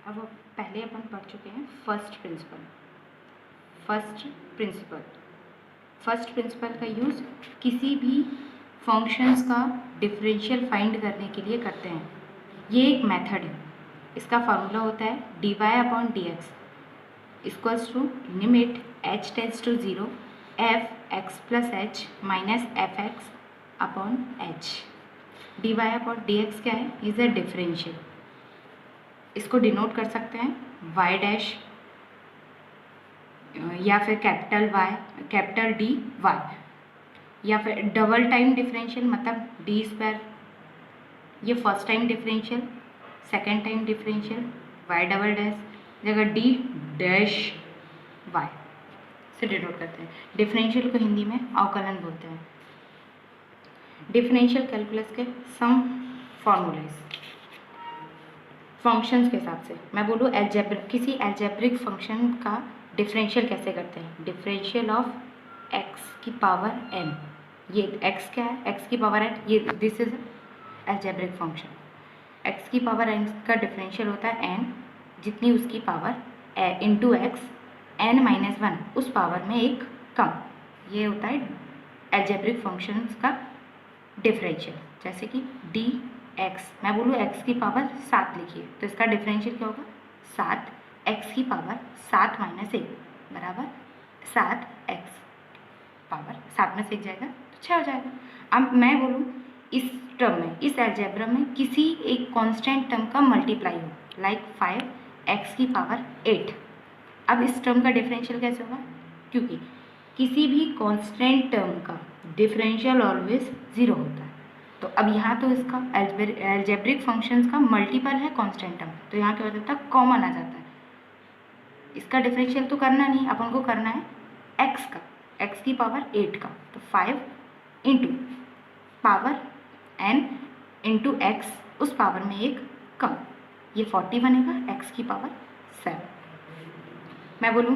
अब पहले अपन पढ़ चुके हैं फर्स्ट प्रिंसिपल। फर्स्ट प्रिंसिपल का यूज़ किसी भी फंक्शंस का डिफरेंशियल फाइंड करने के लिए करते हैं। ये एक मेथड है। इसका फार्मूला होता है dy/dx equals to limit h tends to 0 f(x + h - fx/h। dy/dx क्या है? Is a differential. इसको डिनोट कर सकते हैं y डैश या फिर कैपिटल डी वाई, या फिर डबल टाइम डिफरेंशियल मतलब d²। ये first time differential, second time differential y double dash जगह d डैश y से डिनोट करते हैं। डिफरेंशियल को हिंदी में अवकलन बोलते हैं। डिफरेंशियल कैलकुलस के सम फॉर्मूलाज फंक्शंस के हिसाब से मैं बोलूँ किसी एल्जेब्रिक फंक्शन का डिफरेंशियल कैसे करते हैं। डिफरेंशियल ऑफ x की पावर n, ये x क्या है? x की पावर n, ये this is algebraic function. x की पावर n का डिफरेंशियल होता है n, जितनी उसकी पावर इंटू x n-1 उस पावर में एक कम। ये होता है एल्जेब्रिक फंक्शंस का डिफरेंशियल। जैसे कि dx, मैं बोलूँ x की पावर 7 लिखिए, तो इसका डिफरेंशियल क्या होगा? 7 x की पावर 7 - 1 बराबर 7 x पावर 7 में से 1 जाएगा तो 6 हो जाएगा। अब मैं बोलूँ इस टर्म में, इस एल्जेब्रा में किसी एक कांस्टेंट टर्म का मल्टीप्लाई हो, लाइक 5x की पावर 8। अब इस टर्म का डिफरेंशियल कैसे होगा? क्योंकि किसी भी कांस्टेंट टर्म का डिफरेंशियल ऑलवेज 0 होता है। तो अब यहाँ तो इसका एल्जेब्रिक फंक्शंस का मल्टीपल है कांस्टेंट टर्म, तो यहाँ क्या हो जाता है? कॉमन आ जाता है। इसका डिफरेंशियल तो करना नहीं, अपन को करना है x का, x की पावर 8 का। तो 5 into power n into x उस पावर में एक कम, ये 40 बनेगा x की पावर 7। मैं बोलूँ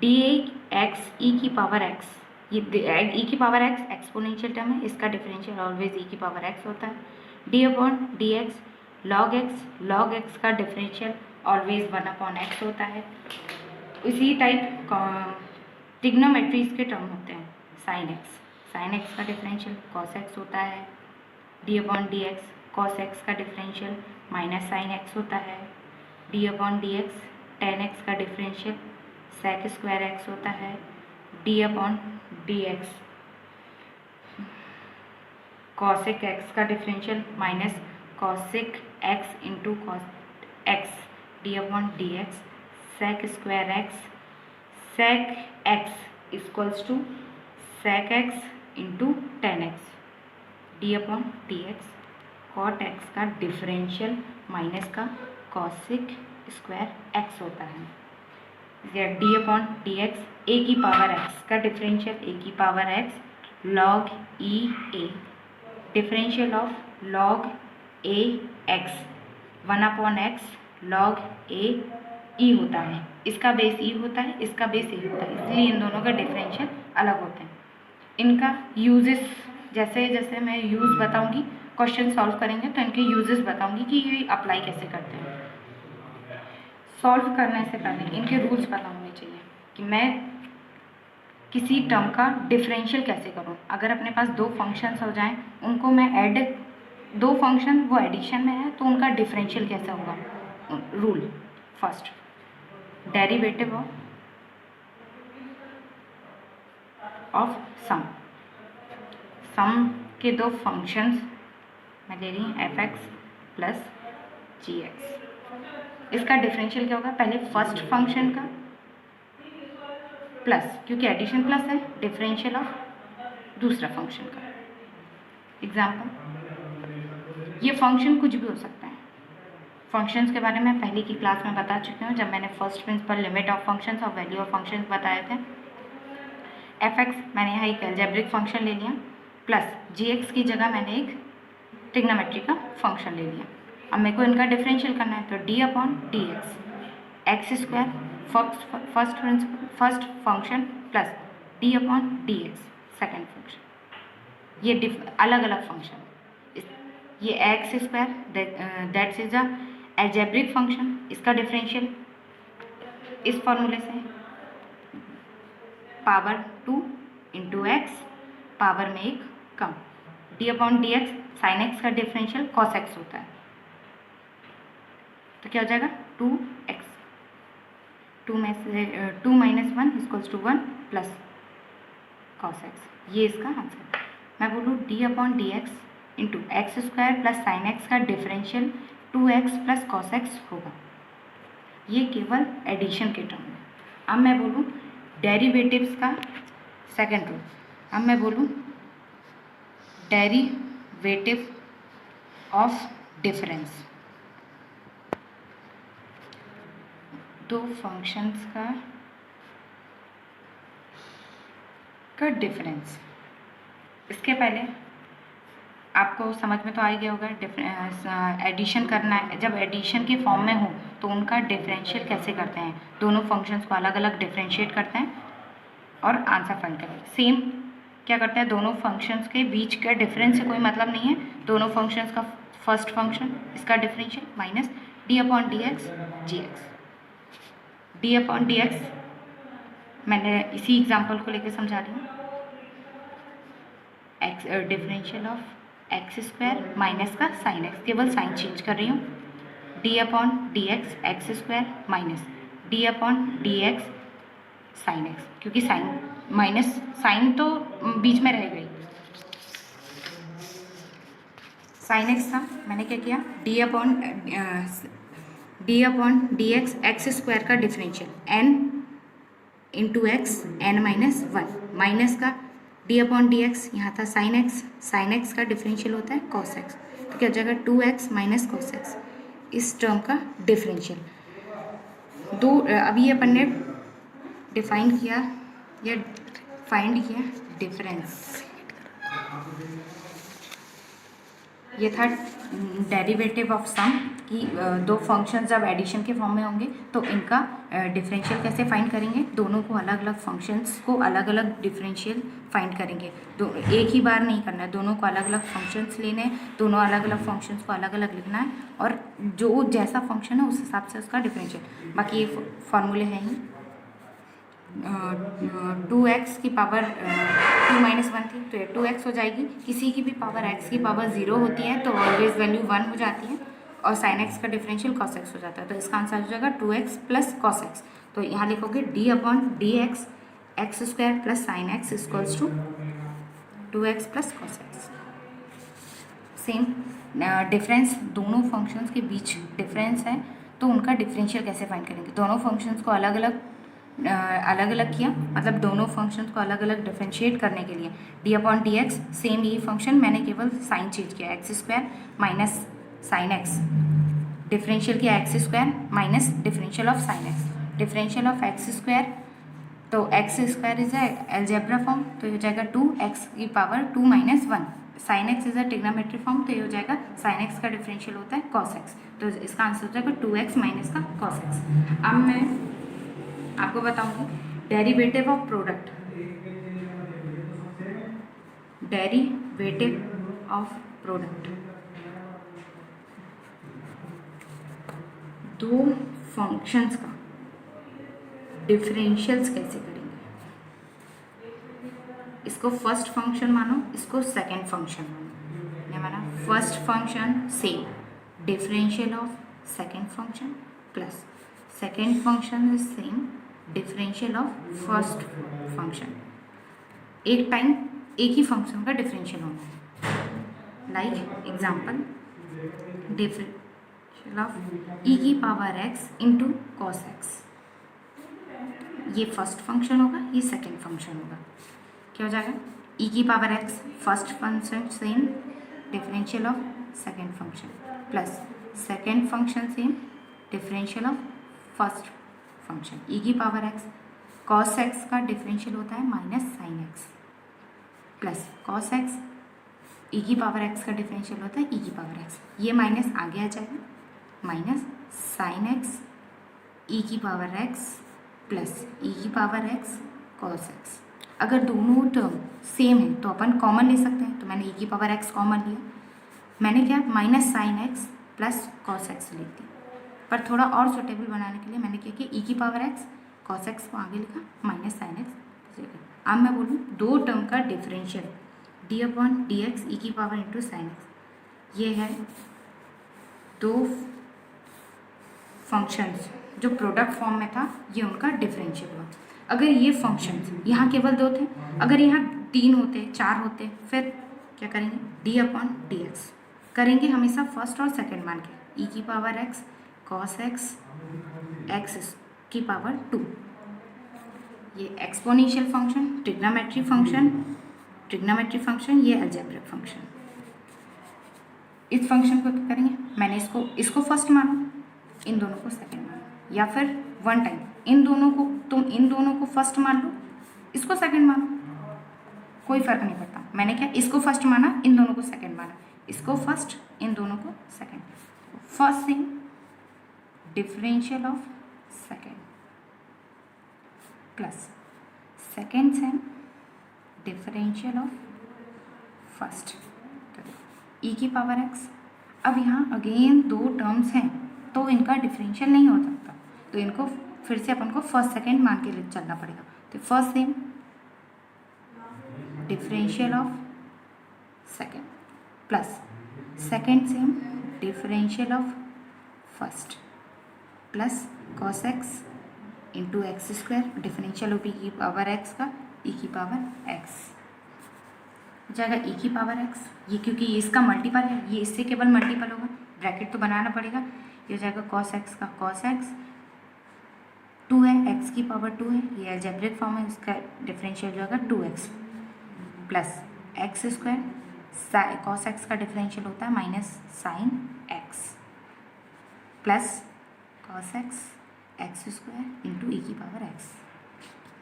dx e की पावर x, ये e की पावर x एक्सपोनेंशियल टर्म है, इसका डिफरेंशियल ऑलवेज e की पावर x होता है। d/dx log x का डिफरेंशियल ऑलवेज 1/x होता है। इसी टाइप ट्रिग्नोमेट्रीज के टर्म होते हैं। sin x का डिफरेंशियल cos x होता है। d/dx cos x का डिफरेंशियल -sin x होता है। d/dx tan x का डिफरेंशियल sec² x होता है। d/dx cosec x का differential -cosec x into cos x। d/dx sec² x sec x equals to sec x into tan x। d/dx cot x का differential minus का cosec² x होता है। d/dx a की power x का differential a की power x log e a, differential of log a x 1/x log a e होता है। इसका बेस e होता है, इसका बेस a होता है, इसलिए इन दोनों का डिफरेंशियल अलग होते हैं। इनका यूजेस जैसे जैसे मैं यूज़ बताऊंगी, क्वेश्चन सॉल्व करेंगे तो इनके यूजेस बताऊंगी कि ये अप्लाई कैसे करते हैं। सॉल्व करने से पहले इनके रूल्स पता होने चाहिए कि मैं किसी टर्म का डिफरेंशियल कैसे करूं। अगर अपने पास दो फंक्शंस हो जाएं, उनको मैं ऐड, दो फंक्शन वो एडिशन में है तो उनका डिफरेंशियल कैसे होगा। Rule first, derivative of some के दो फंक्शंस मैं ले रही हूँ f(x + g(x). इसका डिफरेंशियल क्या होगा? पहले फर्स्ट फंक्शन का प्लस, क्योंकि एडिशन प्लस है, डिफरेंशियल ऑफ दूसरा फंक्शन का। एग्जाम्पल, ये फंक्शन कुछ भी हो सकता है। फंक्शंस के बारे में पहले की क्लास में बता चुकी हूँ, जब मैंने first principle limit of functions और वैल्यू ऑफ फंक्शंस बताए थे। f(x) मैंने यहाँ एक एल्जेब्रिक फंक्शन ले लिया, प्लस g(x) की जगह मैंने एक ट्रिग्नोमेट्री का फंक्शन ले लिया। अब मेरे को इनका डिफरेंशियल करना है, तो d/dx x² first function plus d/dx second function, ये अलग अलग फंक्शन। ये x² that's is a algebraic function, इसका डिफरेंशियल इस फॉर्मूले से पावर 2 इंटू एक्स पावर में एक कम, d upon d x sine x का डिफरेंशियल कॉस एक्स होता है, तो क्या हो जाएगा 2x, 2 में से 2 minus 1 equals to 1 plus cos x, ये इसका आंसर। मैं बोलूँ d upon d x into x square plus sine x का differential 2x plus cos x होगा, ये केवल एडिशन के टर्म में। अब मैं बोलूँ डेरिवेटिव्स का सेकंड रूल, अब मैं बोलूँ डेरिवेटिव ऑफ डिफरेंस, दो फंक्शंस का डिफरेंस। इसके पहले आपको समझ में तो आ ही गया होगा एडिशन करना है, जब एडिशन के फॉर्म में हो तो उनका डिफरेंशियल कैसे करते हैं, दोनों फंक्शंस को अलग अलग डिफरेंशिएट करते हैं और आंसर फाइंड करते हैं। सेम क्या करते हैं, दोनों फंक्शंस के बीच का डिफरेंस से कोई मतलब नहीं है, दोनों फंक्शंस का फर्स्ट फंक्शन इसका differential minus d upon d x g x, d upon d x मैंने इसी एग्जाम्पल को लेकर समझा रही हूँ, x differential of x square minus का साइन एक्स, केवल साइन चेंज कर रही हूँ, d upon d x square minus d upon d x sine x, क्योंकि साइन माइनस साइन तो बीच में रह गई, साइन एक्स था, मैंने क्या किया d upon d x square का differential n into x n minus 1 minus का डी अपॉन डी एक्स, यहाँ था साइन एक्स का डिफरेंशियल होता है कॉस एक्स, तो क्या हो जाएगा 2x माइनस कॉस एक्स, इस टर्म का डिफरेंशियल। दो अभी अपन ने डिफाइन किया या फाइंड किया डिफरेंस, ये था डेरिवेटिव ऑफ सम कि दो फंक्शंस जब एडिशन के फॉर्म में होंगे तो इनका डिफरेंशियल कैसे फाइंड करेंगे, दोनों को अलग अलग फंक्शंस को अलग अलग डिफरेंशियल फाइंड करेंगे, एक ही बार नहीं करना है, दोनों को अलग अलग फंक्शंस लेने हैं, दोनों अलग अलग फंक्शंस को अलग अलग लिखना है और जो जैसा फंक्शन है उस हिसाब से उसका डिफरेंशियल। बाकी ये फॉर्मूले हैं ही, 2x की पावर 2 माइनस 1 थी तो ये 2x हो जाएगी, किसी की भी पावर x की पावर 0 होती है तो ऑलवेज वैल्यू 1 हो जाती है और sin x का डिफरेंशियल cos x हो जाता है, तो इसका आंसर हो जाएगा 2x प्लस cos x, तो यहाँ लिखोगे d upon d x square plus sine x equals to 2x plus cos x। Same difference, दोनों फंक्शंस के बीच डिफरेंस है तो उनका डिफरेंशियल कैसे फाइंड करेंगे, दोनों फंक्शंस को अलग अलग किया, मतलब दोनों फंक्शंस को अलग अलग डिफरेंशिएट करने के लिए d upon d x, same यही फंक्शन मैंने केवल साइन चेंज किया, x square minus sine x, differential किया x square minus differential of sine x, differential of x square तो x square is algebra form तो ये हो जाएगा 2x की power 2 minus 1, sine x is a trigonometry form तो ये हो जाएगा साइन एक्स का डिफरेंशियल होता है cos x, तो इसका आंसर हो जाएगा 2x माइनस का cos x। अब मैं आपको बताऊंगी derivative of product, derivative of product, दो फंक्शंस का डिफरेंशियल्स कैसे करेंगे, इसको फर्स्ट फंक्शन मानो, इसको सेकंड फंक्शन मानो, क्या माना first function same differential of second function plus second function is same differential of first function, एक टाइम एक ही फंक्शन का डिफरेंशियल होना है, like example differential of e की power x into cos x, ये फर्स्ट फंक्शन होगा, ये second function होगा, क्या हो जाएगा ई की power x first function same differential of second function plus second function same differential of first function, e की पावर एक्स कॉस एक्स का डिफरेंशियल होता है minus sine x plus cos x e की power x का differential होता है ई की power x, ये माइनस आगे आ जाएगा माइनस साइन एक्स ई की पावर एक्स प्लस ई की पावर एक्स कॉस एक्स। अगर दोनों टर्म सेम है तो अपन कॉमन ले सकते हैं, तो मैंने ई की पावर एक्स कॉमन लिया, मैंने क्या minus sine x plus cos x लिख दी, पर थोड़ा और सुटेबल बनाने के लिए मैंने क्या किया, e की पावर x cos x को आगे लिखा माइनस साइन एक्स। अब मैं बोलूँ दो टर्म का differential d upon d x e की पावर इंटू साइन एक्स, ये है दो फंक्शंस जो प्रोडक्ट फॉर्म में था, ये उनका डिफरेंशियल हुआ। अगर ये फंक्शंस यहाँ केवल दो थे, अगर यहाँ तीन होते, चार होते, फिर क्या करेंगे, डी अपॉन डी एक्स करेंगे हमेशा फर्स्ट और सेकंड मान के, ई की power x cos x x की पावर 2। ये एक्सपोनेंशियल फंक्शन, ट्रिग्नोमेट्री फंक्शन, ये अलजेब्रिक फंक्शन। इस फंक्शन को क्या करेंगे, मैंने इसको फर्स्ट मानो, इन दोनों को सेकंड मानो, या फिर वन टाइम तुम इन दोनों को फर्स्ट मान लो, इसको सेकंड मानो, कोई फर्क नहीं पड़ता। मैंने क्या, इसको फर्स्ट माना, इन दोनों को सेकंड माना, इसको फर्स्ट, इन दोनों को second. First thing differential of second plus second thing differential of first, e की पावर एक्स। अब यहाँ अगेन दो टर्म्स हैं तो इनका डिफरेंशियल नहीं हो सकता, तो इनको फिर से अपन को फर्स्ट सेकंड मान के चलना पड़ेगा। तो first same differential of second plus second same differential of first plus cos x into x square, differential of e की पावर एक्स का ई की पावर एक्स हो जाएगा ई की पावर एक्स। ये क्योंकि इसका मल्टीपल है, ये इससे केवल मल्टीपल होगा, ब्रैकेट तो बनाना पड़ेगा। ये हो जाएगा कॉस एक्स का कॉस एक्स, 2 है, एक्स की पावर 2 है, ये अलजेब्रिक फॉर्म है, उसका डिफरेंशियल हो जाएगा 2x plus x square, cos x का डिफरेंशियल होता है minus sine x plus cos x x square into e की पावर एक्स।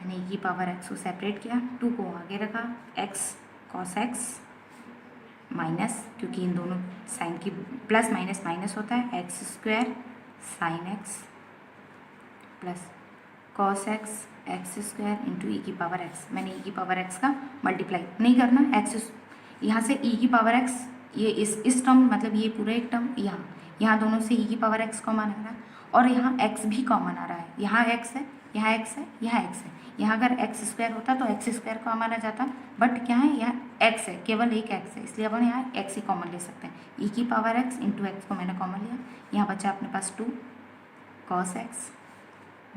मैंने ई की पावर एक्स को सेपरेट किया, 2 को आगे रखा, एक्स कॉस एक्स माइनस, क्योंकि इन दोनों साइन की प्लस माइनस माइनस होता है, x square sine x plus cos x x square into e की पावर एक्स। मैंने ई की पावर एक्स का मल्टीप्लाई नहीं करना, एक्स यहाँ से ई की पावर एक्स, ये इस टर्म मतलब ये पूरा एक टर्म, यहाँ दोनों से ई की पावर एक्स कॉमन आ रहा है और यहाँ एक्स भी कॉमन आ रहा है, यहाँ एक्स है, यहाँ एक्स है, यहाँ एक्स है। यहाँ अगर एक्स स्क्वायर होता तो एक्स स्क्वायर कॉमन आ जाता, बट क्या है, यहाँ एक्स है, केवल एक एक्स है, इसलिए अपन यहाँ एक्स ही कॉमन ले सकते हैं। ई की पावर एक्स इंटू एक्स को मैंने कॉमन लिया, यहाँ बचा अपने पास 2 cos x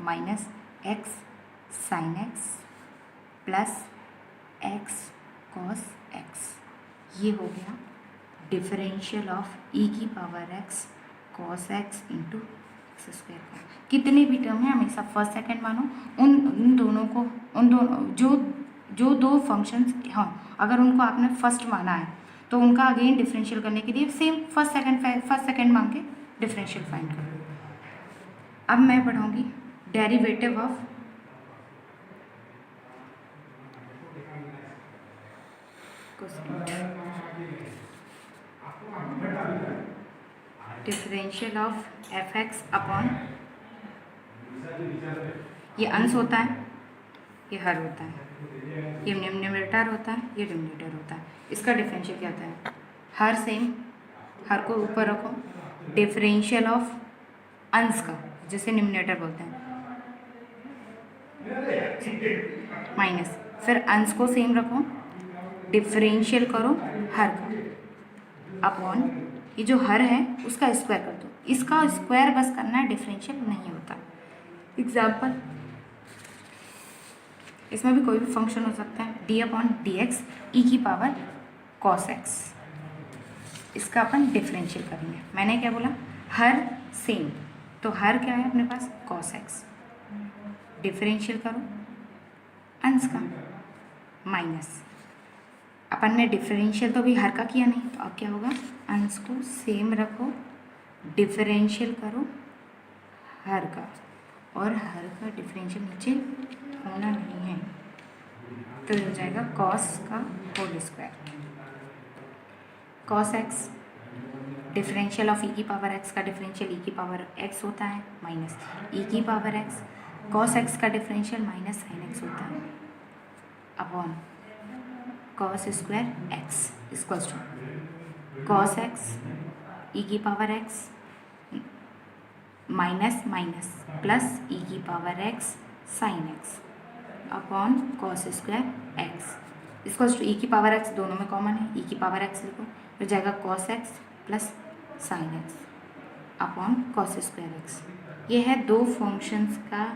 minus x sine x plus x cos x. ये हो गया डिफरेंशियल ऑफ ई की power x cos x into x square का। कितने भी टर्म है हमेशा फर्स्ट सेकंड मानो, उन दोनों जो दो फंक्शंस हाँ, अगर उनको आपने फर्स्ट माना है तो उनका अगेन डिफरेंशियल करने के लिए सेम फर्स्ट सेकंड मान के डिफरेंशियल फाइंड करो। अब मैं पढ़ाऊँगी derivative of differential of f x upon, ये अंश होता है, ये हर होता है, ये न्यूमरेटर होता है, ये डिनोमिनेटर होता है। इसका डिफरेंशियल क्या होता है, हर सेम, हर को ऊपर रखो, डिफरेंशियल ऑफ अंश का, जिसे न्यूमरेटर बोलते हैं, माइनस, फिर अंश को सेम रखो, डिफरेंशियल करो हर का अपॉन, ये जो हर है उसका स्क्वायर कर दो, इसका स्क्वायर बस करना है, डिफरेंशियल नहीं होता। एग्जाम्पल, इसमें भी कोई भी फंक्शन हो सकता है, D upon d x e की पावर कॉस एक्स, इसका अपन डिफरेंशियल करेंगे। मैंने क्या बोला, हर सेम, तो हर क्या है अपने पास कॉस एक्स, डिफरेंशियल करो अंश का माइनस, अपन ने डिफरेंशियल तो अभी हर का किया नहीं, तो अब क्या होगा, अंश को सेम रखो, डिफरेंशियल करो हर का, और हर का डिफरेंशियल नीचे होना नहीं है, तो हो जाएगा कॉस का whole square, cos x, differential of e की पावर एक्स का डिफरेंशियल ई की पावर एक्स होता है माइनस ई की पावर एक्स, कॉस एक्स का डिफरेंशियल माइनस साइन एक्स होता है upon cos square x equals to cos x e की power x minus minus plus e की power x sine x upon cos square x equals to e की power x, दोनों में common है, ई की power x लिखो, तो जाएगा cos x plus sine x upon cos square x. ये है दो फंक्शंस का,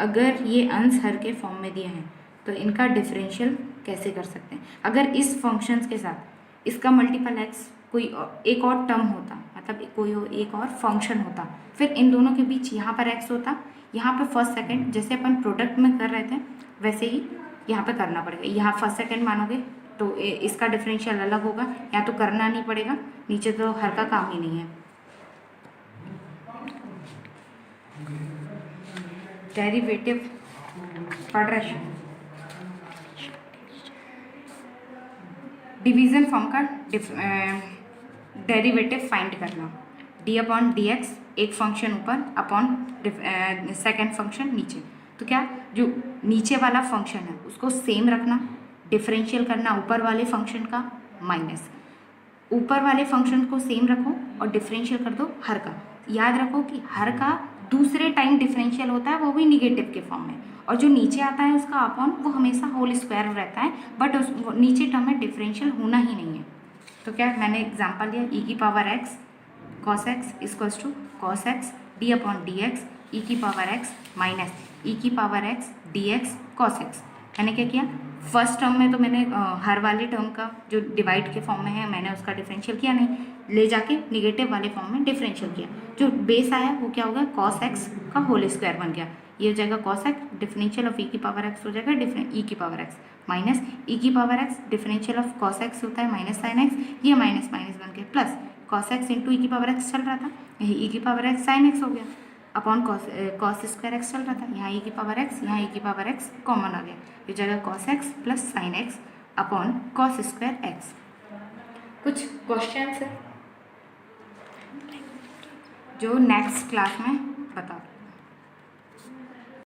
अगर ये अंश हर के फॉर्म में दिए हैं तो इनका डिफरेंशियल कैसे कर सकते हैं। अगर इस फंक्शंस के साथ इसका मल्टीपल एक्स कोई एक और टर्म होता, मतलब कोई एक और फंक्शन होता, फिर इन दोनों के बीच यहाँ पर एक्स होता, यहाँ पे फर्स्ट सेकंड जैसे अपन प्रोडक्ट में कर रहे थे वैसे ही यहाँ पे करना पड़ेगा। यहाँ फर्स्ट सेकंड मानोगे तो इसका डिफरेंशियल अलग होगा, या तो करना नहीं पड़ेगा, नीचे तो हर का काम ही नहीं है। डेरिवेटिव पढ़ रहे, डिवीजन फॉर्म का डेरिवेटिव फाइंड करना, डी अपॉन डी एक्स, एक फंक्शन ऊपर अपॉन सेकेंड फंक्शन नीचे। तो क्या जो नीचे वाला फंक्शन है उसको सेम रखना, डिफरेंशियल करना ऊपर वाले फंक्शन का माइनस, ऊपर वाले फंक्शन को सेम रखो और डिफरेंशियल कर दो हर का। याद रखो कि हर का दूसरे टाइम डिफरेंशियल होता है, वो भी निगेटिव के फॉर्म में, और जो नीचे आता है उसका अपॉन वो हमेशा होल स्क्वायर रहता है, बट उस नीचे टर्म में डिफरेंशियल होना ही नहीं है। तो क्या मैंने एग्जांपल दिया, ई की power x cos x equals to cos x d upon d x e की पावर एक्स माइनस ई की power x d x cos x. मैंने क्या किया, फर्स्ट टर्म में तो मैंने हर वाले टर्म का जो डिवाइड के फॉर्म में है मैंने उसका डिफरेंशियल किया नहीं, ले जाके निगेटिव वाले फॉर्म में डिफरेंशियल किया, जो बेस आया वो क्या होगा, कॉस एक्स का होल स्क्वायर बन गया, ये हो जाएगा cos x, differential of e की पावर एक्स हो जाएगा ई की पावर एक्स माइनस ई की power x, differential of cos x होता है माइनस साइन एक्स, ये माइनस माइनस बन के plus cos x into e की पावर एक्स चल रहा था, यही ई की पावर एक्स साइन एक्स हो गया अपॉन कॉस स्क्वायर एक्स चल रहा था, यहाँ ई की पावर एक्स, यहाँ ई की पावर एक्स कॉमन आ गया, ये जगह cos x plus sine x upon cos square x. कुछ क्वेश्चंस है जो नेक्स्ट क्लास में